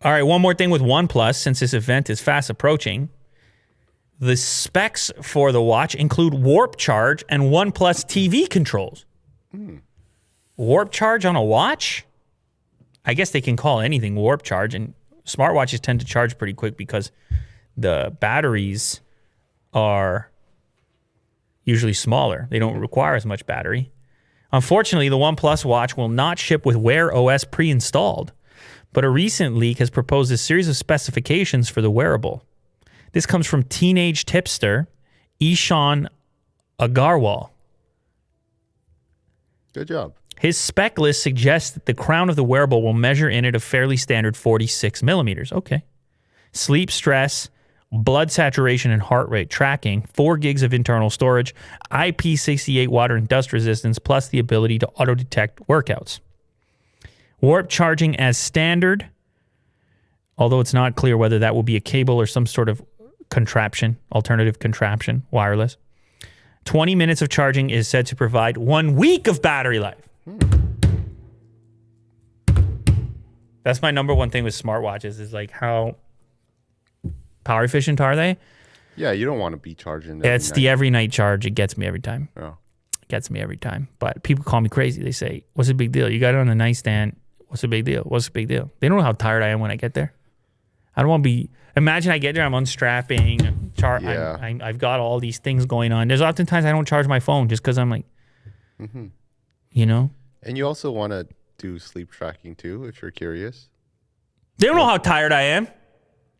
All right, one more thing with OnePlus, since this event is fast approaching. The specs for the watch include warp charge and OnePlus TV controls. Warp charge on a watch? I guess they can call anything warp charge, and smartwatches tend to charge pretty quick because the batteries are usually smaller. They don't require as much battery. Unfortunately, the OnePlus watch will not ship with Wear OS pre-installed, but a recent leak has proposed a series of specifications for the wearable. This comes from teenage tipster Ishan Agarwal. Good job. His spec list suggests that the crown of the wearable will measure in at a fairly standard 46 millimeters. Okay. Sleep, stress, blood saturation, and heart rate tracking, 4 gigs of internal storage, IP68 water and dust resistance, plus the ability to auto-detect workouts. Warp charging as standard, although it's not clear whether that will be a cable or some sort of contraption, alternative contraption, wireless. 20 minutes of charging is said to provide 1 week of battery life. That's my number one thing with smartwatches is like how power efficient are they? Yeah, you don't want to be charging. It's the every night charge. It gets me every time. Yeah. It gets me every time. But people call me crazy. They say, what's the big deal? You got it on the nightstand. What's the big deal? What's the big deal? They don't know how tired I am when I get there. I don't want to be... Imagine I get there, I'm unstrapping. I've got all these things going on. There's oftentimes I don't charge my phone just because I'm like, you know? And you also want to do sleep tracking too, if you're curious. They don't know how tired I am.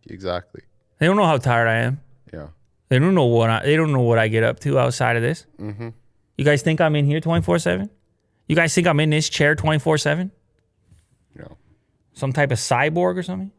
Exactly. They don't know how tired I am. Yeah. They don't know what I get up to outside of this. Mm-hmm. You guys think I'm in here 24/7? You guys think I'm in this chair 24/7? No. Some type of cyborg or something?